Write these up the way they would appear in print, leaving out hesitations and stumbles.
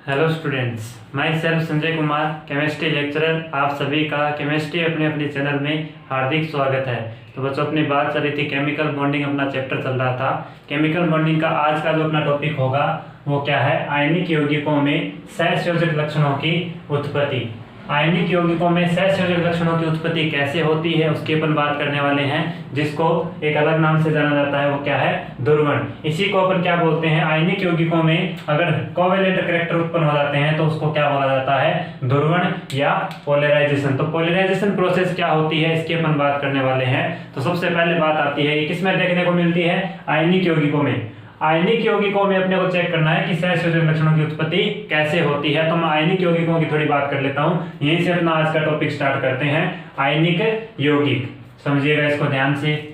Hello students, my self Sanjay Kumar, chemistry lecturer. आप सभी का केमिस्ट्री अपने अपने चैनल में हार्दिक स्वागत है। तो बच्चों, अपनी बात चल रही थी केमिकल बॉन्डिंग, अपना चैप्टर चल रहा था। केमिकल बॉन्डिंग का आज का जो अपना टॉपिक होगा वो क्या है? आयनिक यौगिकों में सहसंयोजक लक्षणों की उत्पत्ति। आयनिक यौगिकों में सहसंयोजक लक्षणों की उत्पत्ति कैसे होती है उसकी अपन बात करने वाले हैं, जिसको एक अलग नाम से जाना जाता है, वो क्या है? ध्रुवण। इसी को अपन क्या बोलते हैं? आयनिक यौगिकों में अगर कोवेलेंट करैक्टर उत्पन्न हो जाते हैं तो उसको क्या बोला जाता है? ध्रुवण या पोलराइजेशन। तो पोलराइजेशन प्रोसेस क्या होती है इसकी अपन बात करने वाले हैं। तो सबसे पहले बात आती है, ये किसमें देखने को मिलती है? आयनिक यौगिकों में। आयनिक यौगिकों में अपने को चेक करना है कि सहसंयोजक लक्षणों की उत्पत्ति कैसे होती है। तो मैं आयनिक यौगिकों की थोड़ी बात कर लेता हूं। यहीं से अपना आज का टॉपिक स्टार्ट करते हैं। आयनिक यौगिक, समझिएगा इसको ध्यान से।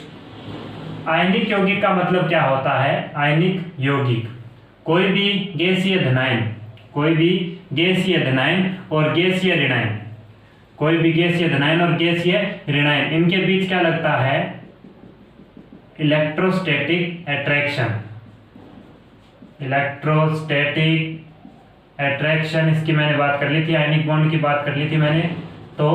आयनिक यौगिक का मतलब क्या होता है? आयनिक यौगिक कोई भी गैसीय धनायन, कोई भी गैसीय धनायन और गैसीय ऋणायन, कोई भी गैसीय धनायन और गैसीय ऋणायन, इनके बीच क्या लगता है? Electrostatic attraction. इलेक्ट्रोस्टैटिक अट्रैक्शन, इसकी मैंने बात कर ली थी, आयनिक बॉन्ड की बात कर ली थी मैंने। तो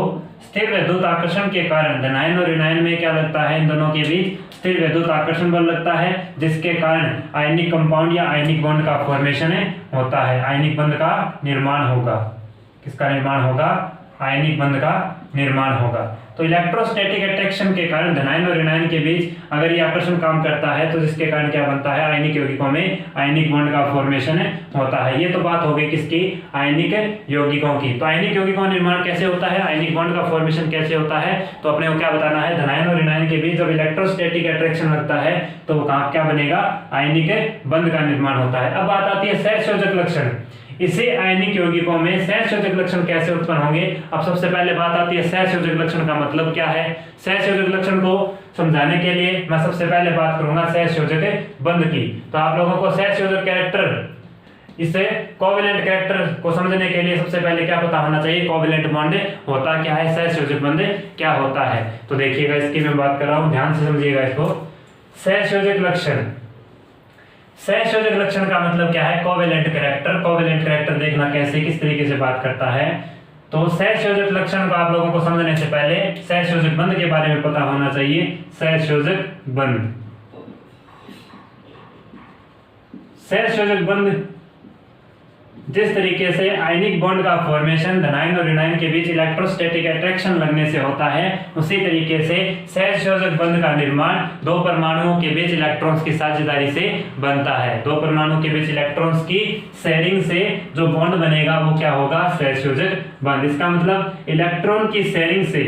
स्थिर वैद्युत आकर्षण के कारण धनायन और ऋणायन में क्या लगता है? इन दोनों के बीच स्थिर वैद्युत आकर्षण बल लगता है, जिसके कारण आयनिक कंपाउंड या आयनिक बॉन्ड का फॉर्मेशन होता है। आयनिक बंध का निर्माण होगा। किसका निर्माण होगा? आयनिक बंध का निर्माण होगा। तो इलेक्ट्रोस्टैटिक अट्रैक्शन के कारण धनायन और ऋणायन के बीच अगर ये आकर्षण काम करता है तो जिसके कारण क्या बनता है? आयनिक यौगिकों में आयनिक बॉन्ड का फॉर्मेशन होता है। ये तो बात हो गई किसकी? आयनिक यौगिकों की। तो आयनिक यौगिकों का निर्माण कैसे होता है, आयनिक बॉन्ड का फॉर्मेशन कैसे होता है, तो अपने को क्या बताना है? धनायन और ऋणायन के बीच जब इलेक्ट्रोस्टैटिक अट्रैक्शन लगता है तो कहाँ क्या बनेगा? आयनिक बंध का निर्माण होता है। अब बात आती है सहसंयोजक लक्षण। इसे आयनिक यौगिकों में सहसंयोजक लक्षण कैसे उत्पन्न होंगे? अब सबसे पहले बात आती है सहसंयोजक लक्षण का मतलब क्या है। सहसंयोजक लक्षण को समझाने के लिए मैं सबसे पहले बात करूंगा सहसंयोजक बंध की। तो आप लोगों को सहसंयोजक कैरेक्टर, इसे कोवेलेंट कैरेक्टर को समझने के लिए सबसे पहले क्या पता होना चाहिए? कोवेलेंट बॉन्ड होता क्या है, सहसंयोजक बंध क्या होता है। तो देखिएगा, इसकी मैं बात कर रहा हूं, ध्यान से समझिएगा इसको। सहसंयोजक लक्षण, सहसंयोजक लक्षण का मतलब क्या है? Covalent character. कोवेलेंट कैरेक्टर देखना कैसे, किस तरीके से बात करता है। तो सहसंयोजक लक्षण को आप लोगों को समझने से पहले सहसंयोजक बंध के बारे में पता होना चाहिए। सहसंयोजक बंध, सहसंयोजक बंध जिस तरीके से आयनिक बॉन्ड का फॉर्मेशन धनायन और ऋणायन के बीच इलेक्ट्रोस्टैटिक अट्रैक्शन लगने से होता है, उसी तरीके से सहसंयोजक बंध का निर्माण दो परमाणुओं के बीच इलेक्ट्रॉन्स की साझेदारी से बनता है। दो परमाणुओं के बीच इलेक्ट्रॉन्स की शेयरिंग से जो बॉन्ड बनेगा वो क्या होगा? सहसंयोजक बंध। इसका मतलब इलेक्ट्रॉन की शेयरिंग से,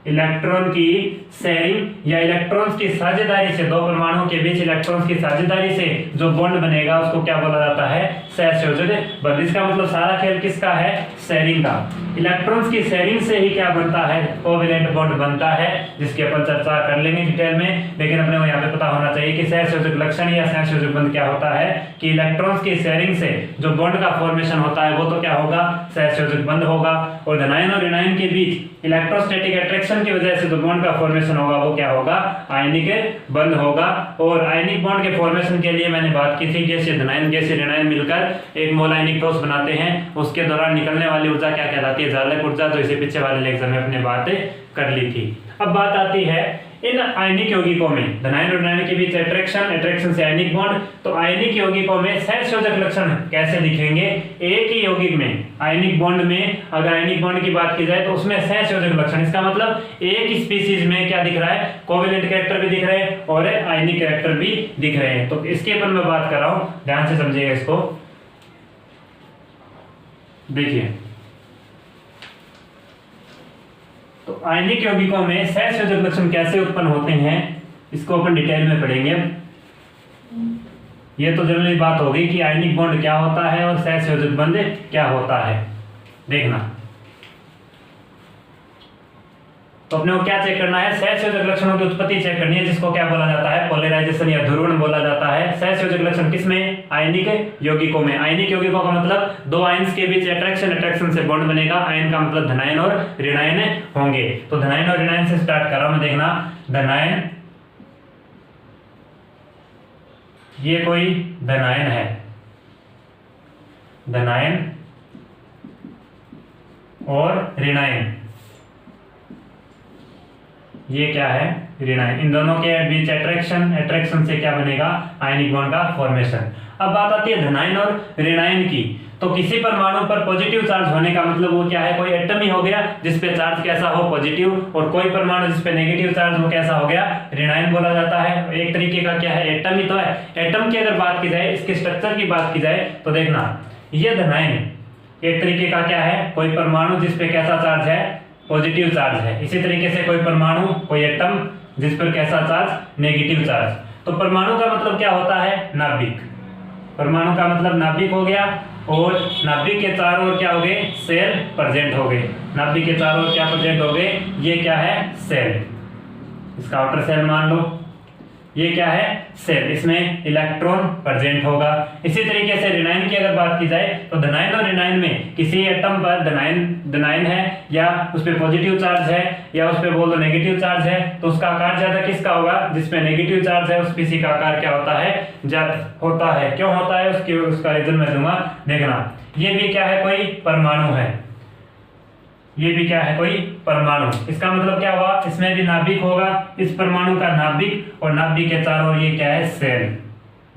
इलेक्ट्रॉन की शेयरिंग या इलेक्ट्रॉन्स की साझेदारी से, दो परमाणुओं के बीच इलेक्ट्रॉन्स की साझेदारी से जो बॉन्ड बनेगा उसको क्या बोला जाता है? सहसंयोजक बंध। इसका मतलब सारा खेल किसका है? शेयरिंग का। इलेक्ट्रॉन्स की शेयरिंग से ही क्या बनता है? कोवेलेंट बॉन्ड बनता है, जिसकी अपन चर्चा कर लेंगे डिटेल में। लेकिन अपने को यहाँ पे पता होना चाहिए कि सहसंयोजक लक्षण या सहसंयोजक बंध क्या होता है कि इलेक्ट्रॉन्स की शेयरिंग से जो बॉन्ड का फॉर्मेशन होता है वो तो क्या होगा? सहसंयोजक बंध होगा। और धनायन और ऋणायन के बीच इलेक्ट्रोस्टैटिक अट्रैक्शन की वजह से जो बॉन्ड का फॉर्मेशन होगा वो क्या होगा? आयनिक बंध होगा। और आयनिक बॉन्ड के फॉर्मेशन के लिए मैंने बात की थी, गैसीय धनायन गैसीय ऋणायन मिलकर एक मोल आयनिक ठोस बनाते हैं, उसके दौरान निकलने वाली ऊर्जा क्या कहलाती है? जालक ऊर्जा। तो इसे पीछे वाले लेक्चर में अपने बातें कर ली थी। अब बात आती है इन आयनिक यौगिकों में धनायन और ऋणायन के बीच अट्रैक्शन, अट्रैक्शन से आयनिक बॉन्ड। तो आयनिक यौगिकों में सहसंयोजक लक्षण कैसे दिखेंगे? एक ही यौगिक में आयनिक बॉन्ड में अगर आयनिक बॉन्ड की बात की जाए तो उसमें सहसंयोजक लक्षण, इसका मतलब एक ही स्पीसीज में क्या दिख रहा है? कोवेलेंट कैरेक्टर भी दिख रहे हैं और आयनिक कैरेक्टर भी दिख रहे हैं। तो इसके ऊपर मैं बात कर रहा हूं, ध्यान से समझिएगा इसको। देखिए, तो आयनिक यौगिकों में सहसंयोजक लक्षण कैसे उत्पन्न होते हैं इसको अपन डिटेल में पढ़ेंगे। ये तो जनरली बात हो गई कि आयनिक बॉन्ड क्या होता है और सहसंयोजक बंध क्या होता है। देखना, तो अपने को क्या चेक करना है? सहसंयोजक लक्षणों की उत्पत्ति चेक करनी है, जिसको क्या बोला जाता है? पोलराइजेशन या ध्रुवण बोला जाता है। सहसंयोजक लक्षण किसमें? आयनिक यौगिकों में। आयनिक यौगिकों का मतलब दो आयन्स के बीच अट्रैक्शन, अट्रैक्शन से बॉन्ड बनेगा। आयन का मतलब धनायन और ऋणायन होंगे। तो धनायन और ऋणायन से स्टार्ट कर रहा हूं मैं। देखना, धनायन, ये कोई धनायन है, धनायन और ऋणायन, ये क्या है, ऋणायन। इन दोनों के बीच अट्रैक्शन से क्या बनेगा, आयनिक बॉन्ड का फॉर्मेशन। अब बात आती है धनायन और ऋणायन की। तो किसी परमाणु पर पॉजिटिव चार्ज होने का मतलब वो क्या है, कोई एटम ही हो गया जिसपे चार्ज कैसा हो, पॉजिटिव, और कोई परमाणु जिसपे नेगेटिव चार्ज हो कैसा हो गया, ऋणायन बोला जाता है। एक तरीके का क्या है, एटम ही तो है। एटम की अगर बात की जाए, इसके स्ट्रक्चर की बात की जाए तो देखना, ये धनायन एक तरीके का क्या है, कोई परमाणु जिसपे कैसा चार्ज है, पॉजिटिव चार्ज है। इसी तरीके से कोई परमाणु, कोई एटम जिस पर कैसा चार्ज, नेगेटिव चार्ज। तो परमाणु का मतलब क्या होता है, नाभिक। परमाणु का मतलब नाभिक हो गया, और नाभिक के चारों ओर क्या हो गए, सेल प्रेजेंट हो गए। नाभिक के चारों ओर क्या प्रेजेंट हो गए, ये क्या है, सेल। इसका आउटर सेल मान लो, ये क्या है, सेल, इसमें इलेक्ट्रॉन प्रेजेंट होगा। इसी तरीके से ऋणायन की अगर बात की जाए तो धनायन और ऋणायन में किसी एटम पर धनायन है या उस पर पॉजिटिव चार्ज है या उस पर बोल दो नेगेटिव चार्ज है, तो उसका आकार ज्यादा किसका होगा, जिसपे नेगेटिव चार्ज है उस किसी का आकार क्या होता है, ज्यादा होता है। क्यों होता है, उसका रीजन मैं दूंगा, देखना। ये भी क्या है, कोई परमाणु है, ये भी क्या है, कोई परमाणु। इसका मतलब क्या हुआ, इसमें भी नाभिक होगा, इस परमाणु का नाभिक, और नाभिक के चारों ओर ये क्या है, सेल,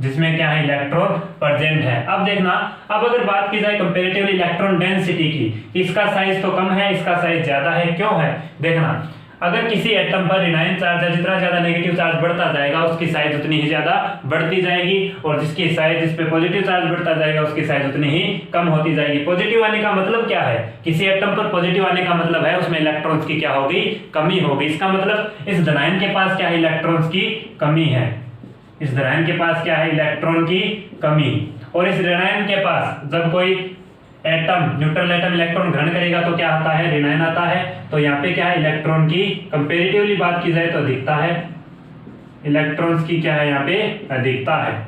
जिसमें क्या है, इलेक्ट्रॉन प्रेजेंट है। अब देखना, अब अगर बात की जाए कंपैरेटिवली इलेक्ट्रॉन डेंसिटी की, इसका साइज तो कम है, इसका साइज ज्यादा है। क्यों है, देखना, अगर किसी एटम पर ऋणायन चार्ज है, जितना ज्यादा नेगेटिव चार्ज बढ़ता जाएगा उसकी साइज उतनी ही ज्यादा बढ़ती जाएगी, और जिसकी साइज, जिस पे पॉजिटिव चार्ज बढ़ता जाएगा उसकी साइज उतनी ही कम होती जाएगी। पॉजिटिव आने का मतलब क्या है, किसी एटम पर पॉजिटिव आने का मतलब है उसमें इलेक्ट्रॉन्स की क्या होगी, कमी होगी। इसका मतलब इस धनायन के पास क्या है, इलेक्ट्रॉन्स की कमी है। इस धनायन के पास क्या है, इलेक्ट्रॉन की कमी। और इस ऋणायन के पास जब कोई एटम, न्यूट्रल एटम इलेक्ट्रॉन ग्रहण करेगा तो क्या आता है, ऋणायन आता है। तो यहाँ पे क्या है, इलेक्ट्रॉन की कंपैरेटिवली बात की जाए तो अधिकता है, इलेक्ट्रॉन्स की क्या है यहाँ पे, अधिकता है।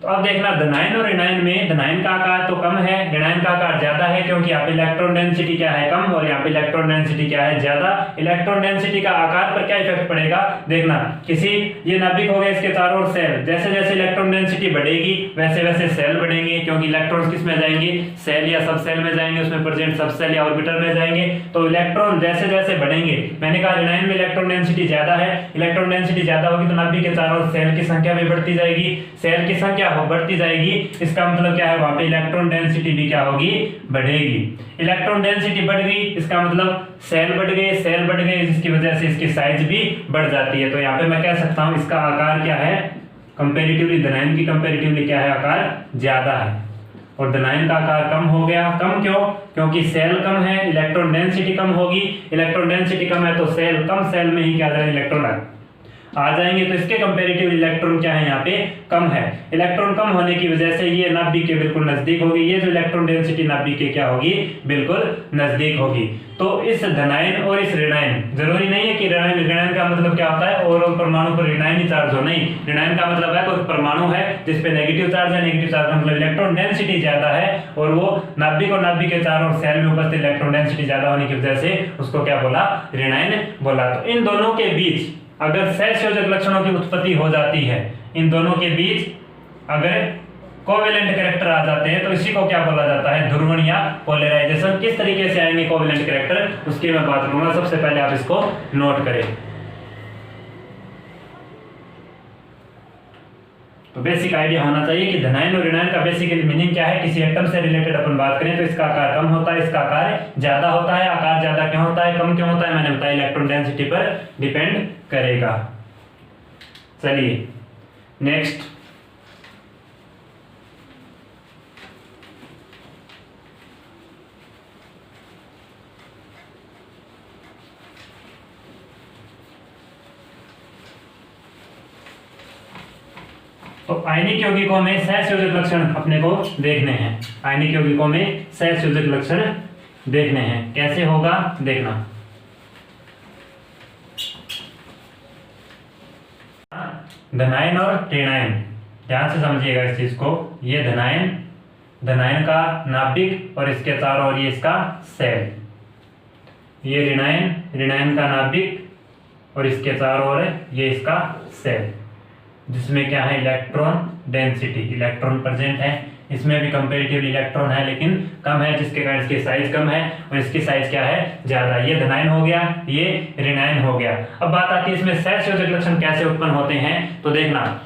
तो अब देखना, धनायन और ऋणायन में धनायन का आकार तो कम है, ऋणायन का आकार ज्यादा है, क्योंकि यहाँ पे इलेक्ट्रॉन डेंसिटी क्या है, कम, और यहाँ पे इलेक्ट्रॉन डेंसिटी क्या है, ज्यादा। इलेक्ट्रॉन डेंसिटी का आकार पर क्या इफेक्ट पड़ेगा, देखना, किसी, ये नाभिक हो गया, इसके चारों ओर सेल, जैसे जैसे इलेक्ट्रॉन डेंसिटी बढ़ेगी वैसे वैसे सेल बढ़ेंगे, क्योंकि इलेक्ट्रॉन किस में जाएंगे, सेल या सब सेल में जाएंगे, उसमें प्रेजेंट सब सेल या ऑर्बिटल में जाएंगे। तो इलेक्ट्रॉन जैसे जैसे बढ़ेंगे, मैंने कहा ऋणायन में इलेक्ट्रॉन डेंसिटी ज्यादा है, इलेक्ट्रॉन डेंसिटी ज्यादा होगी तो नाभिक के चारों ओर सेल की संख्या भी बढ़ती जाएगी, सेल की संख्या बढ़ती जाएगी, इसका मतलब क्या है, वहां पे इलेक्ट्रॉन डेंसिटी भी क्या होगी, बढ़ेगी। इलेक्ट्रॉन डेंसिटी बढ़ गई, इसका मतलब सेल बढ़ गए, जिसकी वजह से इसकी साइज भी बढ़ जाती है। तो यहाँ पे मैं कह सकता हूँ इसका आकार क्या है, कंपैरेटिवली धनायन की कंपैरेटिवली क्या है, आकार ज्यादा है, और धनायन का आकार कम हो गया। कम क्यों, क्योंकि सेल कम है, इलेक्ट्रॉन डेंसिटी कम होगी, इलेक्ट्रॉन डेंसिटी कम है तो सेल, कम सेल में ही क्या जाए, इलेक्ट्रॉन आ जाएंगे, तो इसके कंपैरेटिव इलेक्ट्रॉन क्या है, यहाँ पे कम है। इलेक्ट्रॉन कम होने की वजह से ये नाभिक के बिल्कुल नजदीक होगी, ये जो इलेक्ट्रॉन डेंसिटी नाभिक के क्या होगी, बिल्कुल नजदीक होगी। तो इस धनायन और इस ऋणायन, जरूरी नहीं है कि ऋणायन का मतलब क्या होता है, ओवरऑल परमाणु पर ऋणायन ही चार्ज हो, नहीं, ऋणायन का मतलब है कोई परमाणु है जिसपे नेगेटिव चार्ज है, नेगेटिव चार्ज का मतलब इलेक्ट्रॉन डेंसिटी ज्यादा है, और वो नाभिक और नाभिक के चारों सेल में उपस्थित इलेक्ट्रॉन डेंसिटी ज्यादा होने की वजह से उसको क्या बोला, ऋणायन बोला। तो इन दोनों के बीच अगर सहसंयोजक लक्षणों की उत्पत्ति हो जाती है, इन दोनों के बीच अगर कोवेलेंट कैरेक्टर आ जाते हैं तो इसी को क्या बोला जाता है, ध्रुवण या पोलराइजेशन। किस तरीके से आएंगे कोवेलेंट कैरेक्टर, उसकी मैं बात करूंगा। सबसे पहले आप इसको नोट करें। तो बेसिक आइडिया होना चाहिए कि धनायन और ऋणायन का बेसिकली मीनिंग क्या है। किसी एटम से रिलेटेड अपन बात करें तो इसका आकार कम होता है, इसका आकार ज्यादा होता है। आकार ज्यादा क्यों होता है, कम क्यों होता है, मैंने बताया इलेक्ट्रॉन डेंसिटी पर डिपेंड करेगा। चलिए नेक्स्ट, तो आयनिक यौगिकों में सहसंयोजक लक्षण अपने को देखने हैं। आयनिक यौगिकों में सहसंयोजक लक्षण देखने हैं, कैसे होगा देखना। धनायन और ऋणायन, ध्यान से समझिएगा इस चीज को। ये धनायन, धनायन का नाभिक और इसके चारों ओर ये इसका सेल। ये ऋणायन, ऋणायन का नाभिक और इसके चारों ओर ये इसका सेल, जिसमें क्या है, इलेक्ट्रॉन डेंसिटी, इलेक्ट्रॉन प्रेजेंट है। इसमें भी कंपेरेटिवली इलेक्ट्रॉन है लेकिन कम है, जिसके कारण इसकी साइज कम है और इसकी साइज क्या है, ज्यादा। ये धनायन हो गया, ये ऋणायन हो गया। अब बात आती है इसमें सहसंयोजक लक्षण कैसे उत्पन्न होते हैं। तो देखना,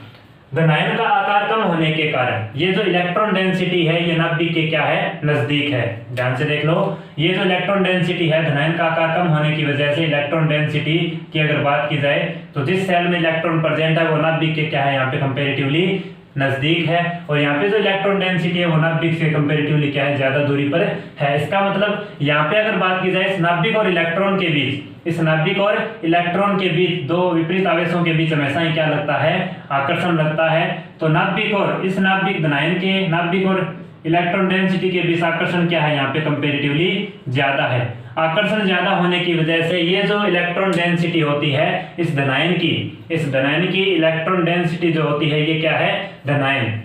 धनायन का आकार कम होने के कारण ये जो इलेक्ट्रॉन डेंसिटी है ये नाभिक के क्या है, नजदीक है। ध्यान से देख लो, ये जो इलेक्ट्रॉन डेंसिटी है, धनायन का आकार कम होने की वजह से इलेक्ट्रॉन डेंसिटी की अगर बात की जाए तो जिस सेल में इलेक्ट्रॉन प्रेजेंट है वो नाभिक के क्या है, यहाँ पे कंपेरेटिवली नजदीक है, और यहाँ पे जो इलेक्ट्रॉन डेंसिटी है वो नाभिक से कंपेरेटिवली क्या है, ज्यादा दूरी पर है। इसका मतलब यहाँ पे अगर बात की जाए इस नाभिक और इलेक्ट्रॉन के बीच, इस नाभिक और इलेक्ट्रॉन के बीच दो विपरीत आवेशों के बीच हमेशा ही क्या लगता है, आकर्षण लगता है। तो नाभिक और इस नाभिक धनायन के नाभिक और इलेक्ट्रॉन डेंसिटी के बीच आकर्षण क्या है, यहाँ पे कंपेरेटिवली ज्यादा है। आकर्षण ज्यादा होने की वजह से ये जो इलेक्ट्रॉन डेंसिटी होती है इस धनायन की इलेक्ट्रॉन डेंसिटी जो होती है ये क्या है, धनायन।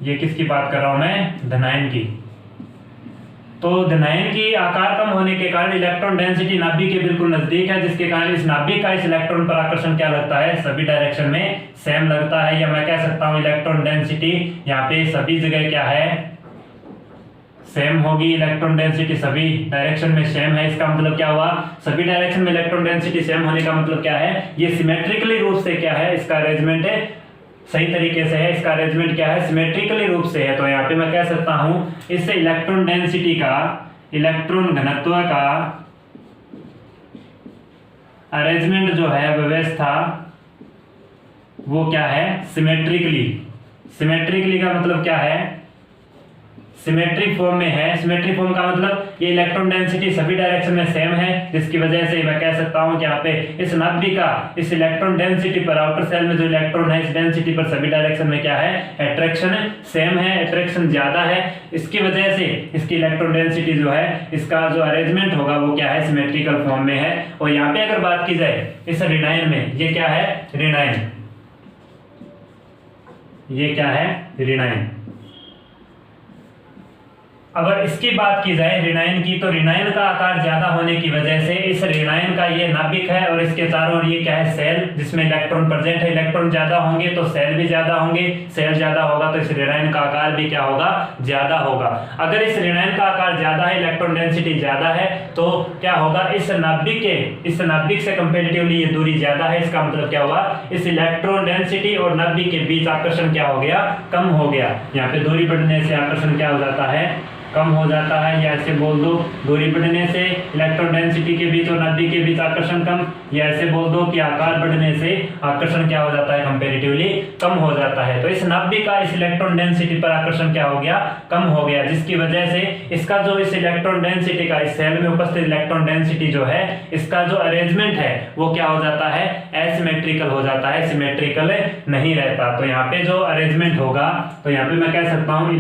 ये किसकी बात कर रहा हूं मैं, धनायन की। तो धनायन की आकार कम होने के कारण इलेक्ट्रॉन डेंसिटी नाभिक के बिल्कुल नजदीक है, जिसके कारण इस नाभिक का इस इलेक्ट्रॉन पर आकर्षण क्या लगता है, सभी डायरेक्शन में सेम लगता है। या मैं कह सकता हूं इलेक्ट्रॉन डेंसिटी यहाँ पे सभी जगह क्या है, सेम होगी। इलेक्ट्रॉन डेंसिटी सभी डायरेक्शन में सेम है। इसका मतलब क्या हुआ, सभी डायरेक्शन में इलेक्ट्रॉन डेंसिटी सेम होने का मतलब क्या है, ये सिमेट्रिकली रूप से क्या है, इसका अरेंजमेंट है सही तरीके से है, इसका अरेंजमेंट क्या है, सिमेट्रिकली रूप से है। तो यहाँ पे मैं कह सकता हूं इससे इलेक्ट्रॉन डेंसिटी का, इलेक्ट्रॉन घनत्व का अरेंजमेंट जो है, व्यवस्था वो क्या है, सिमेट्रिकली। सिमेट्रिकली का मतलब क्या है, सिमेट्रिक फॉर्म में है। सिमेट्रिक फॉर्म का मतलब ये इलेक्ट्रॉन डेंसिटी सभी डायरेक्शन में सेम है, जिसकी वजह से मैं कह सकता हूं कि यहाँ पे इस नाभिक का इस इलेक्ट्रॉन डेंसिटी पर, आउटर सेल में जो इलेक्ट्रॉन है इस डेंसिटी पर सभी डायरेक्शन में क्या है, अट्रैक्शन सेम है, अट्रैक्शन ज्यादा है। इसकी वजह से इसकी इलेक्ट्रॉन डेंसिटी जो है, इसका जो अरेंजमेंट होगा वो क्या है, सिमेट्रिकल फॉर्म में है। और यहाँ पे अगर बात की जाए इस ऋणायन में, ये क्या है, ऋणायन, ये क्या है, ऋणायन। अगर इसकी बात की जाए ऋणायन की, तो ऋणायन का आकार ज्यादा होने की वजह से इस ऋणायन का ये नाभिक है और इसके चारों ओर ये क्या है, सेल, जिसमें इलेक्ट्रॉन प्रेजेंट है। इलेक्ट्रॉन ज्यादा होंगे तो सेल भी ज्यादा होंगे, सेल ज्यादा होगा तो इस ऋणायन का आकार भी क्या होगा, ज्यादा होगा। अगर इस ऋणायन का आकार ज्यादा है, इलेक्ट्रॉन डेंसिटी ज्यादा है, तो क्या होगा, इस नाभिक से कंपेरेटिवली ये दूरी ज्यादा है। इसका मतलब क्या हुआ, इस इलेक्ट्रॉन डेंसिटी और नाभिक के बीच आकर्षण क्या हो गया, कम हो गया। यहाँ पे दूरी बढ़ने से आकर्षण क्या हो जाता है, कम हो जाता है। या ऐसे बोल दो, दूरी बढ़ने से इलेक्ट्रॉन डेंसिटी के बीच और नाभिक के बीच आकर्षण कम, या ऐसे बोल दो कि आकार बढ़ने से आकर्षण क्या हो जाता है, कंपैरेटिवली कम हो जाता है। तो इस नाभिक का इस इलेक्ट्रॉन डेंसिटी पर आकर्षण क्या हो गया, कम हो गया, जिसकी वजह से इसका जो इस इलेक्ट्रॉन डेंसिटी का, इस सेल में उपस्थित इलेक्ट्रॉन डेंसिटी जो है, इसका जो अरेंजमेंट है वो क्या हो जाता है, एसिमेट्रिकल हो जाता है, सिमेट्रिकल नहीं रहता। तो यहाँ पे जो अरेंजमेंट होगा, तो यहाँ पे मैं कह सकता हूँ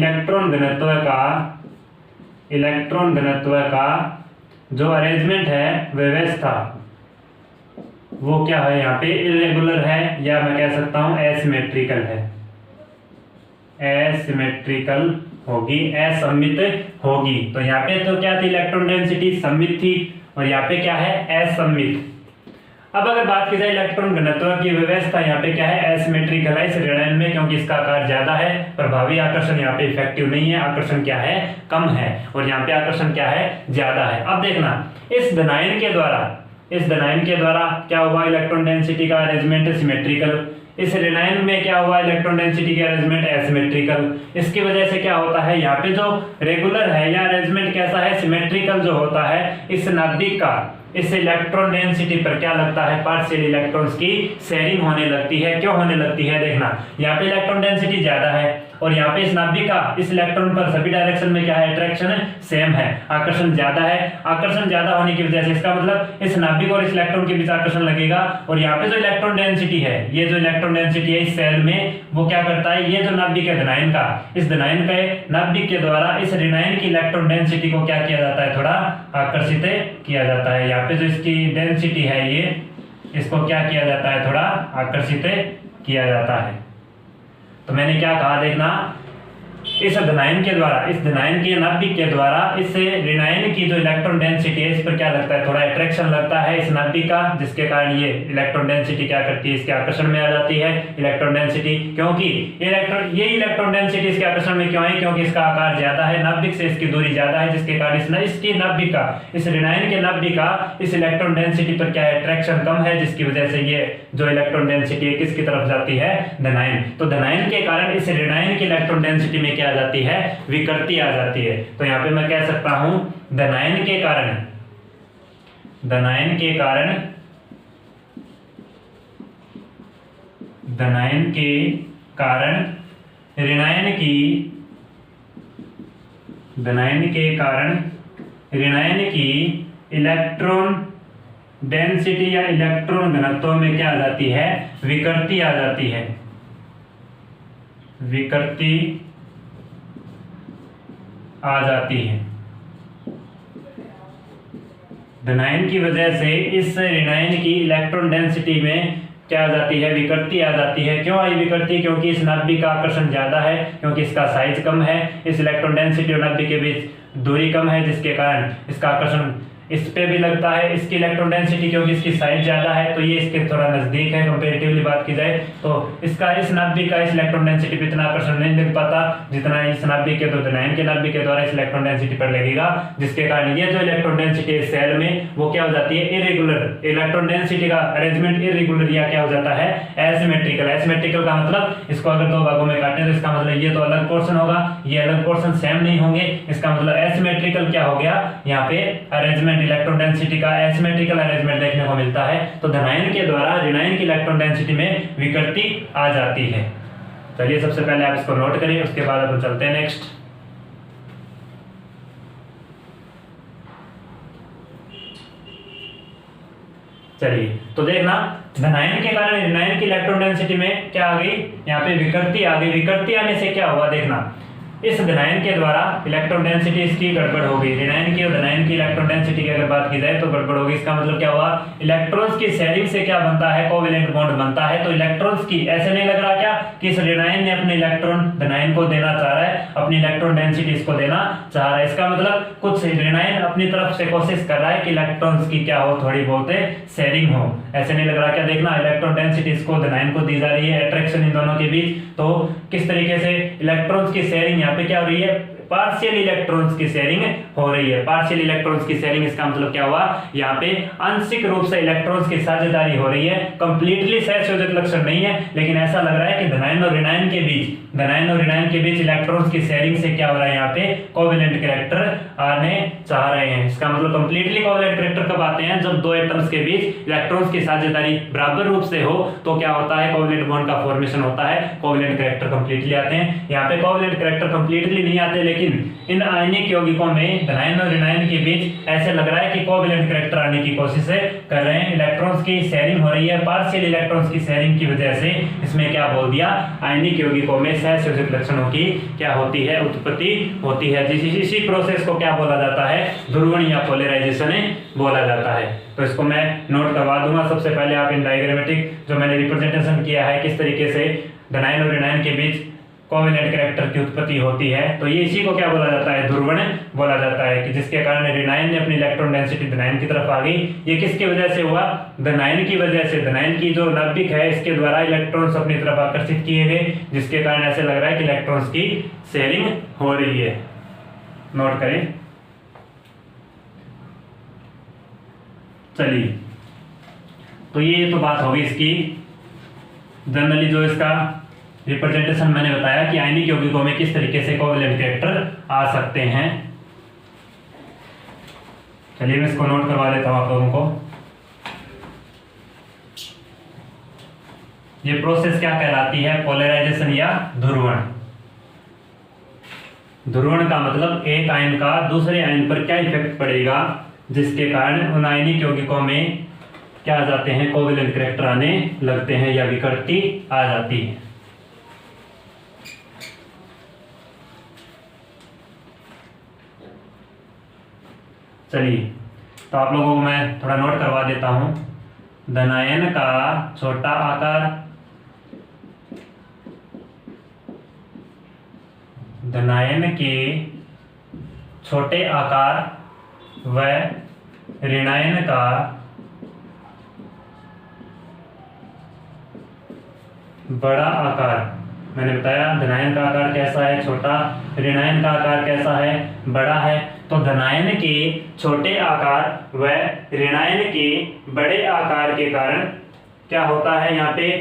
इलेक्ट्रॉन घनत्व का जो अरेंजमेंट है, व्यवस्था, वो क्या है, यहाँ पे इरेगुलर है, या मैं कह सकता हूं एसिमेट्रिकल है, एसिमेट्रिकल होगी, असममित होगी। तो यहाँ पे तो क्या थी, इलेक्ट्रॉन डेंसिटी सममित थी और यहाँ पे क्या है, असममित। अब अगर बात की जाए इलेक्ट्रॉन घनत्व की व्यवस्था, यहाँ पे क्या है, एसिमेट्रिकल है इस ऋणायन में, क्योंकि इसका आकार ज्यादा है। प्रभावी आकर्षण यहाँ पे इफेक्टिव नहीं है, आकर्षण क्या है, कम है, और यहाँ पे आकर्षण क्या है, ज्यादा है। अब देखना, इस धनायन के द्वारा क्या हुआ, इलेक्ट्रॉन डेंसिटी का अरेंजमेंट सिमेट्रिकल। इस ऋणायन में क्या हुआ, इलेक्ट्रॉन डेंसिटी का अरेंजमेंट एसिमेट्रिकल। इसकी वजह से क्या होता है, यहाँ पे जो रेगुलर है या अरेंजमेंट कैसा है, सिमेट्रिकल जो होता है, इस नाभिक का इस इलेक्ट्रॉन डेंसिटी पर क्या लगता है, पार्शियल इलेक्ट्रॉन्स की शेयरिंग होने लगती है। क्यों होने लगती है, देखना, यहाँ पे इलेक्ट्रॉन डेंसिटी ज्यादा है और यहाँ पे इस नाभिक का इस इलेक्ट्रॉन पर सभी डायरेक्शन में क्या है, अट्रैक्शन सेम है, आकर्षण ज्यादा है। आकर्षण ज्यादा होने की वजह से इसका मतलब इस नाभिक और इस इलेक्ट्रॉन के बीच आकर्षण लगेगा। और यहाँ पे जो इलेक्ट्रॉन डेंसिटी है, ये जो इलेक्ट्रॉन डेंसिटी है इस सेल में, वो क्या करता है, ये जो नाभिक है धनायन का, इस धनायन के नाभिक के द्वारा इस ऋणायन की इलेक्ट्रॉन डेंसिटी को क्या किया जाता है, थोड़ा आकर्षित किया जाता है। यहाँ पे जो इसकी डेंसिटी है, ये इसको क्या किया जाता है, थोड़ा आकर्षित किया जाता है। तो मैंने क्या कहा, देखना, इस धनायन के द्वारा, इस धनायन के नाभिक के द्वारा इस ऋणायन की जो इलेक्ट्रॉन डेंसिटी है इस पर क्या लगता है, थोड़ा अट्रैक्शन लगता है इस नाभिक का, जिसके कारण ये इलेक्ट्रॉन डेंसिटी क्या करती है, इसके आकर्षण में आ जाती है इलेक्ट्रॉन डेंसिटी। क्योंकि ये इलेक्ट्रॉन डेंसिटी इसके आकर्षण में क्यों आई, क्योंकि इसका आकार ज्यादा है, नाभिक से इसकी दूरी ज्यादा है, जिसके कारण इसकी नाभिक का, इस ऋणायन के नाभिक का इस इलेक्ट्रॉन डेंसिटी पर क्या है, अट्रैक्शन कम है, जिसकी वजह से ये जो इलेक्ट्रॉन डेंसिटी है किसकी तरफ जाती है, धनायन। तो धनायन के कारण इस ऋणायन की इलेक्ट्रॉन डेंसिटी में क्या आ जाती है, विकृति आ जाती है। तो यहाँ पे मैं कह सकता हूं धनायन के कारण, धनायन के कारण, धनायन के कारण ऋणायन की, धनायन के कारण ऋणायन की इलेक्ट्रॉन डेंसिटी या इलेक्ट्रॉन घनत्व में क्या आ जाती है, विकृति आ जाती है, विकृति आ जाती है। धनायन की वजह से इस ऋणायन की इलेक्ट्रॉन डेंसिटी में क्या आ जाती है, विकृति आ जाती है। क्यों आई विकृति, क्योंकि इस नाभिक का आकर्षण ज्यादा है, क्योंकि इसका साइज कम है, इस इलेक्ट्रॉन डेंसिटी और नाभिक के बीच दूरी कम है, जिसके कारण इसका आकर्षण इस पे भी लगता है, इसकी इलेक्ट्रॉन डेंसिटी क्योंकि इसकी साइज ज्यादा है तो ये इसके थोड़ा नजदीक है, कंपैरेटिवली बात की जाए तो इसका, इस नाभिक का इस इलेक्ट्रॉन डेंसिटी पे इतना आकर्षण नहीं लग पाता जितना इस नाभिक के, तो धनायन के नाभिक के द्वारा इस इलेक्ट्रॉन डेंसिटी पर लगेगा, जिसके कारण ये जो इलेक्ट्रॉन डेंसिटी है सेल में वो क्या हो जाती है, इरेगुलर, इलेक्ट्रॉन डेंसिटी का अरेंजमेंट इरेगुलर या क्या हो जाता है, एसिमेट्रिकल। एसिमेट्रिकल का मतलब इसको अगर दो भागों में काटें तो इसका मतलब ये तो अलग पोर्शन होगा, ये अलग पोर्शन सेम नहीं होंगे, इसका मतलब एसिमेट्रिकल क्या हो गया, यहाँ पे अरेंजमेंट, इलेक्ट्रॉन डेंसिटी का एसिमेट्रिकल अरेंजमेंट देखने को मिलता है। तो धनायन के द्वारा ऋणायन की इलेक्ट्रॉन डेंसिटी में विकृति आ जाती है। चलिए सबसे पहले आप इसको नोट करिए, उसके बाद अपन चलते हैं नेक्स्ट। चलिए तो देखना, धनायन के कारण ऋणायन की इलेक्ट्रॉन डेंसिटी में क्या आ गई, यहाँ पे विकृति आ गई। विकृति आने से क्या हुआ, देखना इस धनायन के द्वारा इलेक्ट्रॉन डेंसिटी इसकी गड़बड़ हो गई, ऋणायन की और धनायन की इलेक्ट्रॉन डेंसिटी की अगर बात की जाए तो गड़बड़ होगी। इसका मतलब क्या हुआ, इलेक्ट्रॉन्स की शेयरिंग से क्या बनता है, कोवेलेंट बॉन्ड बनता है। तो इलेक्ट्रॉन्स की, ऐसे नहीं लग रहा क्या कि इस ऋणायन ने अपने इलेक्ट्रॉन धनायन को देना चाह रहा है, अपनी इलेक्ट्रॉन डेंसिटी इसको देना चाह रहा है। इसका मतलब कुछ ऋणायन अपनी तरफ से कोशिश कर रहा है कि इलेक्ट्रॉन्स की क्या हो, थोड़ी बहुत शेयरिंग हो, ऐसे नहीं लग रहा क्या। देखना इलेक्ट्रॉन डेंसिटी इसको धनायन को दी जा रही है, अट्रैक्शन इन दोनों के बीच, तो किस तरीके से इलेक्ट्रॉन्स की शेयरिंग यहाँ पे क्या हो रही है, पार्शियल इलेक्ट्रॉन्स की शेयरिंग हो रही है। पार्शियल इलेक्ट्रॉन्स की शेयरिंग, इसका मतलब क्या हुआ, यहाँ पे आंशिक रूप से इलेक्ट्रॉन्स की साझेदारी हो रही है। कंप्लीटली सहसंयोजक लक्षण नहीं है, लेकिन ऐसा लग रहा है कि धनायन और ऋणायन के बीच, धनायन और ऋणायन के बीच इलेक्ट्रॉन्स की शेयरिंग से क्या हो रहा है, यहाँ पे कोवेलेंट कैरेक्टर आने चाह रहे हैं। इसका मतलब कंप्लीटली कोवेलेंट कैरेक्टर कब आते हैं, जब दो एटम्स के बीच इलेक्ट्रॉन्स की साझेदारी बराबर रूप से हो तो क्या होता है, कोवेलेंट बॉन्ड का फॉर्मेशन होता है, कोवेलेंट कैरेक्टर कंप्लीटली आते हैं। यहाँ पे कोवेलेंट कैरेक्टर कंप्लीटली नहीं आते, लेकिन इन आयनिक यौगिकों में धनायन और ऋणायन के बीच ऐसे लग रहा है कि कोवेलेंट कैरेक्टर आने की कोशिश कर रहे हैं। इलेक्ट्रॉन्स की शेयरिंग हो रही है, पार्शियल इलेक्ट्रॉन्स की शेयरिंग की वजह से इसमें क्या बोल दिया, आयनिक यौगिकों में सहसंयोजक लक्षणों की क्या होती है, उत्पत्ति होती है। इसी प्रोसेस को क्या बोला जाता है, ध्रुवण या पोलराइजेशन बोला जाता है। तो इसको मैं नोट करवा दूंगा। सबसे पहले आप इन डायग्रामेटिक जो मैंने रिप्रेजेंटेशन किया है किस तरीके से धनायन और ऋणायन के बीच कोवेलेंट कैरेक्टर की उत्पत्ति होती है, तो ये इसी को क्या बोला जाता है, ध्रुवण बोला जाता है, कि जिसके कारण ऋणायन ने अपनी इलेक्ट्रॉन डेंसिटी धनायन की तरफ आ गई। ये किसकी वजह से हुआ, धनायन की वजह से। धनायन की जो नाभिक है इसके द्वारा इलेक्ट्रॉन्स अपनी तरफ आकर्षित किए गए, जिसके कारण ऐसे लग रहा है कि इलेक्ट्रॉन्स की शेयरिंग हो रही है। नोट करें। चलिए तो ये तो बात होगी इसकी जनरली, जो इसका रिप्रेजेंटेशन मैंने बताया कि आयनिक यौगिकों में किस तरीके से कोवेलेंट कैरेक्टर आ सकते हैं। चलिए मैं इसको नोट करवा देता हूं आप लोगों को। ये प्रोसेस क्या कहलाती है, पोलराइजेशन या ध्रुवण। ध्रुवण का मतलब एक आयन का दूसरे आयन पर क्या इफेक्ट पड़ेगा, जिसके कारण उन आयनिक यौगिकों में क्या आ जाते हैं, कोवेलेंट कैरेक्टर आने लगते हैं या विकृति आ जाती है। चलिए तो आप लोगों को मैं थोड़ा नोट करवा देता हूं। धनायन का छोटा आकार, धनायन के छोटे आकार व ऋणायन का बड़ा आकार। मैंने बताया धनायन का आकार कैसा है, छोटा, ऋणायन का आकार कैसा है, बड़ा है। तो धनायन के छोटे आकार व ऋणायन के बड़े आकार के कारण क्या होता है, यहाँ पे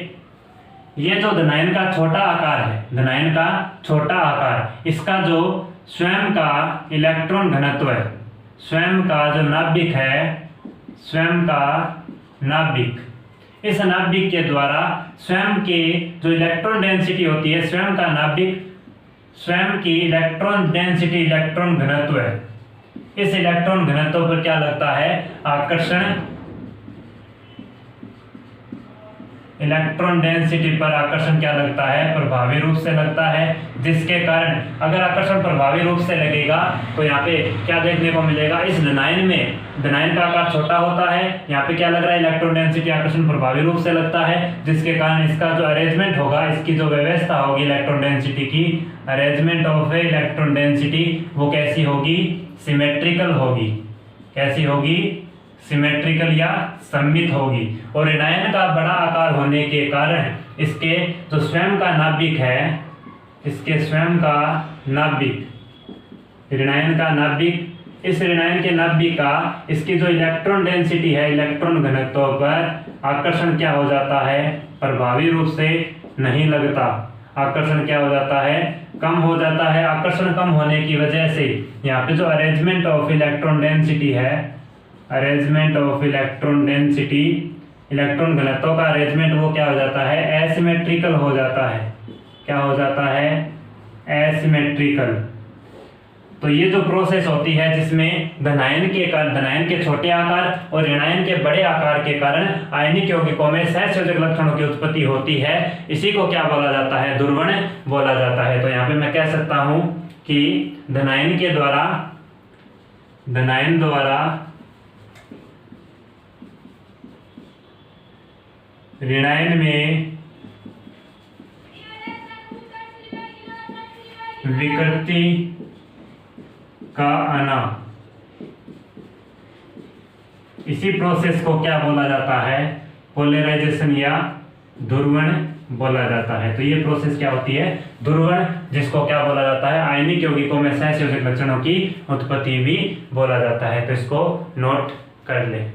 ये जो धनायन का छोटा आकार है, धनायन का छोटा आकार, इसका जो स्वयं का इलेक्ट्रॉन घनत्व है, स्वयं का जो नाभिक है, स्वयं का नाभिक, इस नाभिक के द्वारा स्वयं के जो इलेक्ट्रॉन डेंसिटी होती है, स्वयं का नाभिक, स्वयं की इलेक्ट्रॉन डेंसिटी, इलेक्ट्रॉन घनत्व है, इस इलेक्ट्रॉन घनत्व पर क्या लगता है, आकर्षण, इलेक्ट्रॉन डेंसिटी पर आकर्षण क्या लगता है, प्रभावी रूप से लगता है। जिसके कारण अगर आकर्षण प्रभावी रूप से लगेगा तो यहाँ पे क्या देखने को मिलेगा, इस धनायन में धनायन का आकार छोटा होता है, यहाँ पे क्या लग रहा है, इलेक्ट्रॉन डेंसिटी, आकर्षण प्रभावी रूप से लगता है। जिसके कारण इसका जो अरेंजमेंट होगा, इसकी जो व्यवस्था होगी इलेक्ट्रॉन डेंसिटी की, अरेंजमेंट ऑफ इलेक्ट्रॉन डेंसिटी, वो कैसी होगी, सिमेट्रिकल होगी। कैसी होगी, सिमेट्रिकल या सममित होगी। और ऋणायन का बड़ा आकार होने के कारण इसके जो स्वयं का नाभिक है, इसके स्वयं का नाभिक, ऋणायन का नाभिक, इस ऋणायन के नाभिक का इसकी जो इलेक्ट्रॉन डेंसिटी है, इलेक्ट्रॉन घनत्व पर आकर्षण क्या हो जाता है, प्रभावी रूप से नहीं लगता। आकर्षण क्या हो जाता है, कम हो जाता है। आकर्षण कम होने की वजह से यहाँ पे जो अरेंजमेंट ऑफ इलेक्ट्रॉन डेंसिटी है, arrangement of electron density, electron घनत्व का अरेंजमेंट वो क्या हो जाता है, एसिमेट्रिकल हो जाता है। क्या हो जाता है, एसिमेट्रिकल। तो ये जो प्रोसेस होती है जिसमें धनायन के छोटे आकार और ऋणायन के बड़े आकार के कारण आयनिक यौगिकों में सहसंयोजक लक्षणों की उत्पत्ति होती है, इसी को क्या बोला जाता है, ध्रुवण बोला जाता है। तो यहाँ पे मैं कह सकता हूं कि धनायन द्वारा ऋणायन में विकृति का आना, इसी प्रोसेस को क्या बोला जाता है, पोलराइजेशन या ध्रुवण बोला जाता है। तो ये प्रोसेस क्या होती है, ध्रुवण, जिसको क्या बोला जाता है, आयनिक यौगिकों में सहसंयोजक लक्षणों की उत्पत्ति भी बोला जाता है। तो इसको नोट कर ले।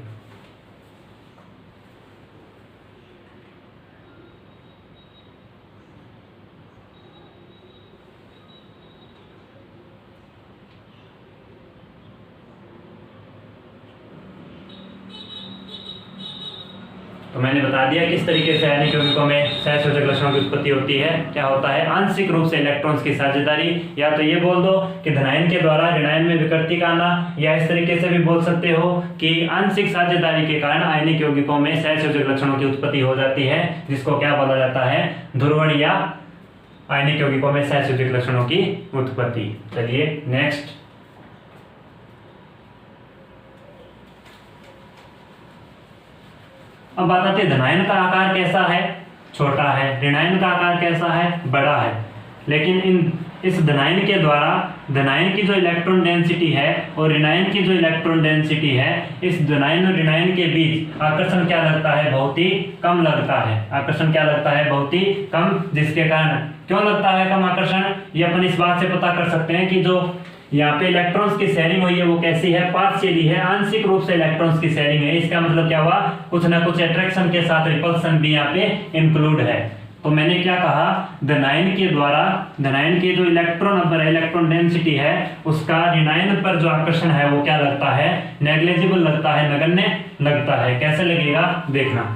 तो मैंने बता दिया किस तरीके से आयनिक यौगिकों में सहसंयोजक लक्षणों की उत्पत्ति होती है। क्या होता है, आंशिक रूप से इलेक्ट्रॉन्स की साझेदारी, या तो ये बोल दो कि धनायन के द्वारा ऋणायन में विकृति का आना, या इस तरीके से भी बोल सकते हो कि आंशिक साझेदारी के कारण आयनिक यौगिकों में सहसंयोजक लक्षणों की उत्पत्ति हो जाती है, जिसको क्या बोला जाता है, ध्रुवण या आयनिक यौगिकों में सहसंयोजक लक्षणों की उत्पत्ति। चलिए नेक्स्ट। अब बात आती है धनायन का आकार कैसा है, छोटा है, ऋणायन का आकार कैसा है, बड़ा है। लेकिन इस धनायन के द्वारा धनायन की जो इलेक्ट्रॉन डेंसिटी है और ऋणायन की जो इलेक्ट्रॉन डेंसिटी है, इस धनायन और ऋणायन के बीच आकर्षण क्या लगता है, बहुत ही कम लगता है। आकर्षण क्या लगता है, बहुत ही कम। जिसके कारण क्यों लगता है कम आकर्षण, ये अपन इस बात से पता कर सकते हैं कि जो यहाँ पे इलेक्ट्रॉन्स की शेयरिंग हुई है वो कैसी है, पार्शियली है, आंशिक रूप से इलेक्ट्रॉन्स की शेयरिंग है। इसका मतलब क्या हुआ, कुछ ना कुछ अट्रैक्शन के साथ रिपल्सन भी यहाँ पे इंक्लूड है। तो मैंने क्या कहा, धनायन के द्वारा धनायन के जो इलेक्ट्रॉन डेंसिटी है उसका ऋणायन पर जो आकर्षण है वो क्या लगता है, नेग्लिजिबल लगता है, नगण्य लगता है। कैसे लगेगा देखना।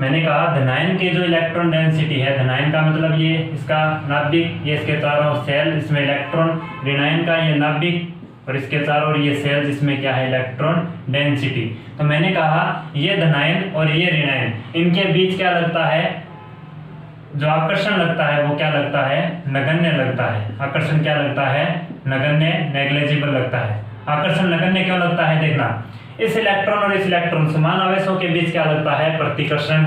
मैंने कहा धनायन के जो इलेक्ट्रॉन डेंसिटी है, धनायन का मतलब ये इसका नाभिक, ये इसके चारों सेल, इसमें इलेक्ट्रॉन, ऋणायन का ये नाभिक और इसके चारों ये सेल, जिसमें क्या है, इलेक्ट्रॉन डेंसिटी। तो मैंने कहा ये धनायन और ये ऋणायन, इनके बीच क्या लगता है, जो आकर्षण लगता है वो क्या लगता है, नगण्य लगता है। आकर्षण क्या लगता है, नगण्य, नेग्लिजिबल लगता है। आकर्षण नगण्य क्यों लगता है, देखना, इस इलेक्ट्रॉन और इस इलेक्ट्रॉन समान आवेशों के बीच क्या लगता है, प्रतिकर्षण।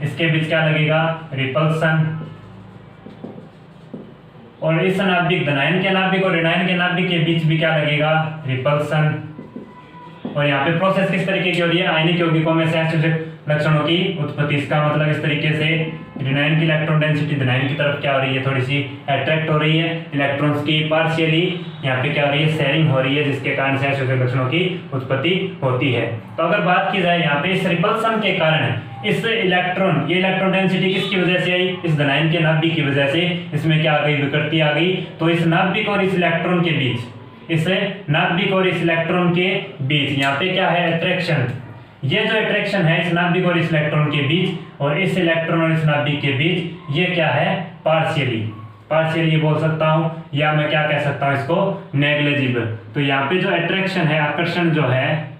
इसके बीच क्या लगेगा, रिपल्सन। और इस नाभिक, धनायन के नाभिक और ऋणायन के नाभिक के बीच भी क्या लगेगा, रिपल्सन। और यहाँ पे प्रोसेस किस तरीके की हो रही है, आयनिक यौगिकों में सहसंयोजक लक्षणों की उत्पत्ति। इसका मतलब इस तरीके से ऋणायन की इलेक्ट्रॉन डेंसिटी धनायन की तरफ क्या हो रही है, थोड़ी सी अट्रैक्ट हो रही है। इलेक्ट्रॉन्स की पार्शियली यहाँ पे क्या हो रही है, शेयरिंग हो रही है, जिसके कारण सहसंयोजक लक्षणों की उत्पत्ति होती है। तो अगर बात की जाए यहाँ पे इस रिपल्सन के कारण इस इलेक्ट्रॉन, ये इलेक्ट्रॉन डेंसिटी किसकी वजह से आई, इस धनायन के नाभिक की वजह से। इसमें क्या आ गई, विकृति आ गई। तो इस नाभिक और इस इलेक्ट्रॉन के बीच, इस नाभिक और इस इलेक्ट्रॉन के बीच यहाँ पे क्या है, अट्रैक्शन। ये जो अट्रैक्शन है इस नाभिक और इस इलेक्ट्रॉन के बीच और इस इलेक्ट्रॉन और इस नाभिक के बीच, ये क्या है, पार्शियली। पार्शियली बोल सकता हूं, या मैं क्या कह सकता हूं इसको, नेग्लिजिबल। तो यहाँ पे जो अट्रैक्शन है, आकर्षण जो है,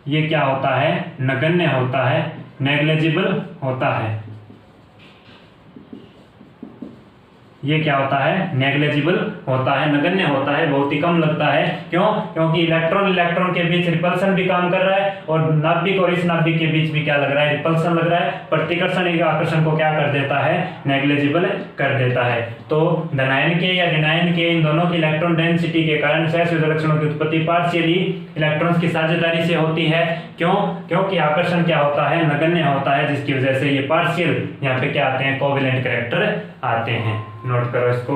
ये क्या होता है, नगण्य होता है, नेग्लिजिबल होता है। ये क्या होता है, नेग्लिजिबल होता है, नगण्य होता है, बहुत ही कम लगता है। क्यों, क्योंकि इलेक्ट्रॉन इलेक्ट्रॉन के बीच रिपल्सन भी काम कर रहा है और नाभिक और इस नाभिक के बीच भी क्या लग रहा है, रिपल्सन लग रहा है। प्रतिकर्षण आकर्षण को क्या कर देता है, नेग्लिजिबल कर देता है। तो धनायन के या ऋणायन के इन दोनों की इलेक्ट्रॉन डेंसिटी के कारण सहसंयोजक लक्षणों की उत्पत्ति पार्शियली इलेक्ट्रॉन्स की साझेदारी से होती है। क्यों, क्योंकि आकर्षण क्या होता है, नगण्य होता है, जिसकी वजह से ये पार्शियल यहाँ पे क्या आते हैं, कोवेलेंट कैरेक्टर आते हैं। नोट करो इसको।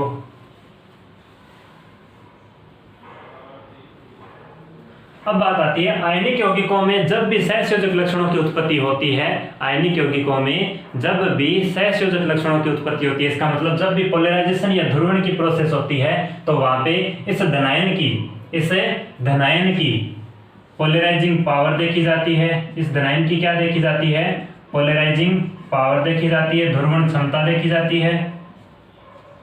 अब बात आती है आयनिक यौगिकों में जब भी सहसंयोजक लक्षणों की उत्पत्ति होती है, आयनिक यौगिकों में जब भी सहसंयोजक लक्षणों की उत्पत्ति होती है, इसका मतलब जब भी पोलराइजेशन या ध्रुवण की प्रोसेस होती है, तो वहां पे इस धनायन की पोलराइजिंग पावर देखी जाती है। इस धनायन की क्या देखी जाती है, पोलराइजिंग पावर देखी जाती है, ध्रुवण क्षमता देखी जाती है।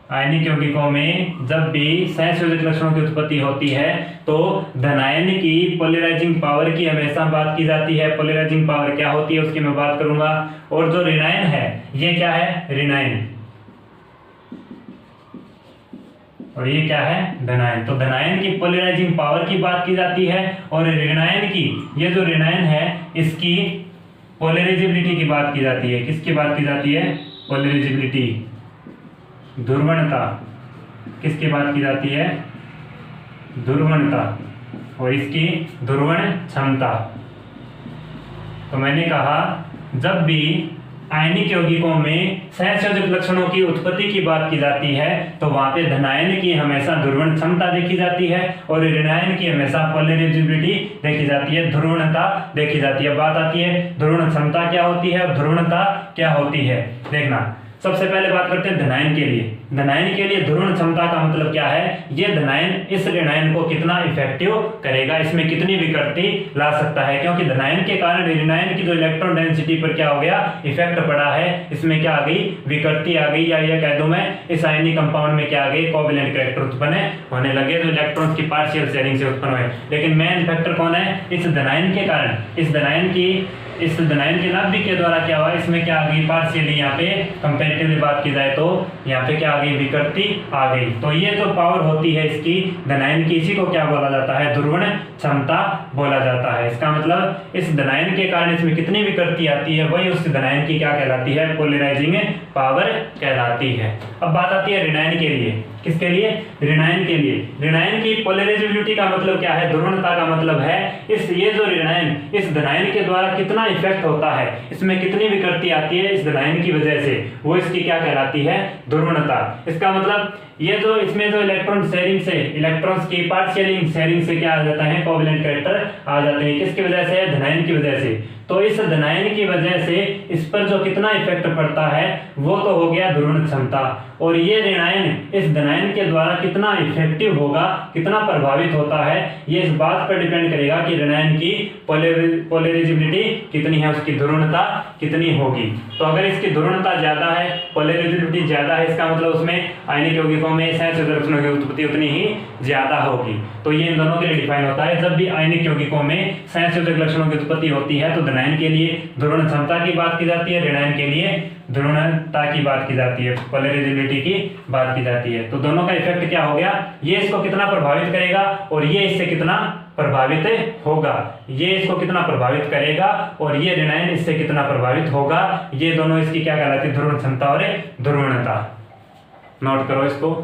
आयनिक यौगिकों में जब भी सहसंयोजक लक्षणों की उत्पत्ति होती है तो धनायन की पोलराइजिंग पावर की हमेशा बात की जाती है। पोलराइजिंग पावर क्या होती है उसकी मैं बात करूंगा। और जो ऋणायन है, ये क्या है, ऋणायन, और ये क्या है, धनायन। तो धनायन की पोलराइजिंग पावर की बात की जाती है और ऋणायन की, ये जो ऋणायन है इसकी पोलराइजेबिलिटी की बात की जाती है। किसकी बात की जाती है, पोलराइजेबिलिटी, ध्रुवणता। किसकी बात की जाती है, ध्रुवणता, और इसकी ध्रुवण क्षमता। तो मैंने कहा जब भी आयनिक यौगिकों में सहसंयोजक लक्षणों की उत्पत्ति की बात की जाती है तो वहां पे धनायन की हमेशा ध्रुवण क्षमता देखी जाती है और ऋणायन की हमेशा पोलराइजेबिलिटी देखी जाती है, ध्रुवणता देखी जाती है। बात आती है ध्रुवण क्षमता क्या होती है और ध्रुवणता क्या होती है। देखना, सबसे पहले बात करते हैं धनायन के लिए। धनायन के लिए ध्रुवण क्षमता का मतलब क्या है, ये धनायन इस ऋणायन को कितना इफेक्टिव करेगा, इसमें कितनी विकृति ला सकता है। क्योंकि धनायन के कारण ऋणायन की जो इलेक्ट्रॉन डेंसिटी पर क्या हो गया, इफेक्ट पड़ा है, इसमें क्या आ गई, विकृति आ गई, या ये कह दूं मैं इस आयनिक कंपाउंड में क्या आ गई, कोवेलेंट कैरेक्टर उत्पन्न होने लगे जो इलेक्ट्रॉन्स की पार्शियल शेयरिंग से उत्पन्न हुए। लेकिन मेन फैक्टर कौन है, इस धनायन के कारण, इस धनायन के नाभिक के द्वारा क्या हुआ, इसमें क्या आ गई, पार्शियली यहाँ पे कंपैरेटिवली बात की जाए तो यहाँ पे क्या आ गई, विकृति आ गई। तो ये जो पावर होती है इसकी धनायन की, इसी को क्या बोला जाता है, ध्रुवण क्षमता बोला जाता है। इसका मतलब इस धनायन के कारण इसमें कितनी विकृति आती है वही उस धनायन की क्या कहलाती है, पोलराइजिंग पावर कहलाती है। अब बात आती है ऋणायन के लिए। किसके लिए, ऋणायन के लिए। ऋणायन की पोलराइजेबिलिटी का मतलब क्या है, ध्रुवणता का मतलब है ये जो ऋणायन इस धनायन के द्वारा कितना इफेक्ट होता है, इसमें कितनी विकृति आती है इस धनायन की वजह से, वो इसकी क्या कहलाती है, ध्रुवणता। इसका मतलब ये जो इसमें जो इलेक्ट्रॉन शेयरिंग से, इलेक्ट्रॉन्स की पार्शियल शेयरिंग से क्या आ जाता है, कोवेलेंट कैरेक्टर आ जाते हैं। किसकी वजह से, धनायन की वजह से। तो इस धनायन की वजह से इस पर जो कितना इफेक्ट पड़ता है वो तो हो गया ध्रुवण क्षमता, और ये ऋणायन इस धनायन के द्वारा कितना इफेक्टिव होगा, कितना प्रभावित होता है, ये इस बात पर डिपेंड करेगा कि ऋणायन की पोलराइजेबिलिटी कितनी है, उसकी ध्रुवणता कितनी होगी। तो अगर इसकी ध्रुवणता ज्यादा है, पोलराइजेबिलिटी ज्यादा है, इसका मतलब उसमें आयनिक यौगिकों में सहसंयोजक लक्षणों की उत्पत्ति उतनी ही ज्यादा होगी। तो ये इन दोनों के लिए डिफाइन होता है। जब भी आयनिक यौगिकों में सहसंयोजक लक्षणों की उत्पत्ति होती है तो धनायन के लिए ध्रुवण क्षमता की बात की जाती है, ऋणायन के लिए ध्रुवणता की बात की जाती है, पोलराइजेबिलिटी की बात की जाती है। तो दोनों का इफेक्ट क्या हो गया, ये इसको कितना प्रभावित करेगा और ये इससे कितना प्रभावित होगा, ये इसको कितना प्रभावित करेगा और ये ऋणायन इससे कितना प्रभावित होगा। ये दोनों इसकी क्या कहलाती है, ध्रुवण क्षमता और ध्रुवणता। नोट करो इसको।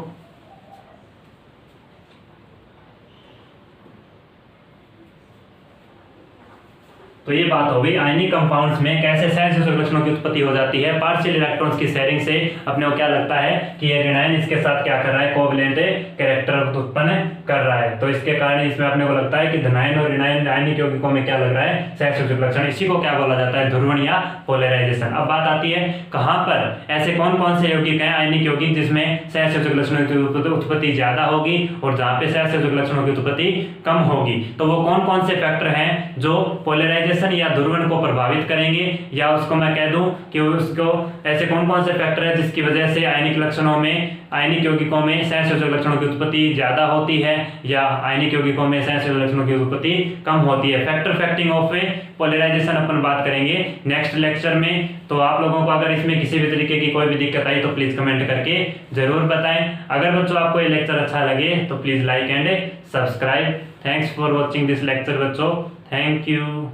तो ये बात हो गई आयनिक कंपाउंड्स में कैसे सहसंयोजक लक्षणों की उत्पत्ति हो जाती है। पार्शियल इलेक्ट्रॉन्स की शेयरिंग से अपने को क्या लगता है कि ये ऋणायन इसके साथ क्या कर रहा है, कोवैलेंट कैरेक्टर उत्पन्न कर रहा है। तो इसके कारण इसमें अपने को लगता है कि धनायन और ऋणायन आयनिक यौगिकों में क्या लग रहा है, सहसंयोजक लक्षण। इसी को क्या बोला जाता है, ध्रुवण या पोलराइजेशन। अब बात आती है कहां पर ऐसे कौन कौन से यौगिक हैं आयनिक यौगिक जिसमें सहसंयोजक लक्षणों की उत्पत्ति ज्यादा होगी और जहां पे सहसंयोजक लक्षणों की उत्पत्ति कम होगी। तो वो कौन कौन से फैक्टर हैं जो पोलराइजेशन या ध्रुवण को प्रभावित करेंगे, या उसको मैं कह दूं कि उसको ऐसे कौन कौन से फैक्टर है जिसकी वजह से आयनिक लक्षणों में, आयनिक यौगिकों में सहसंयोजक लक्षणों की उत्पत्ति ज्यादा होती है या आयनिक यौगिकों में सहसंयोजक लक्षणों की उत्पत्ति कम होती है। फैक्टर फैक्टिंग ऑफ पोलराइजेशन अपन बात करेंगे नेक्स्ट लेक्चर में। तो आप लोगों को अगर इसमें किसी भी तरीके की कोई भी दिक्कत आई तो प्लीज कमेंट करके जरूर बताएं। अगर बच्चों आपको ये लेक्चर अच्छा लगे तो please like and subscribe. Thanks for watching this lecture बच्चों, थैंक यू।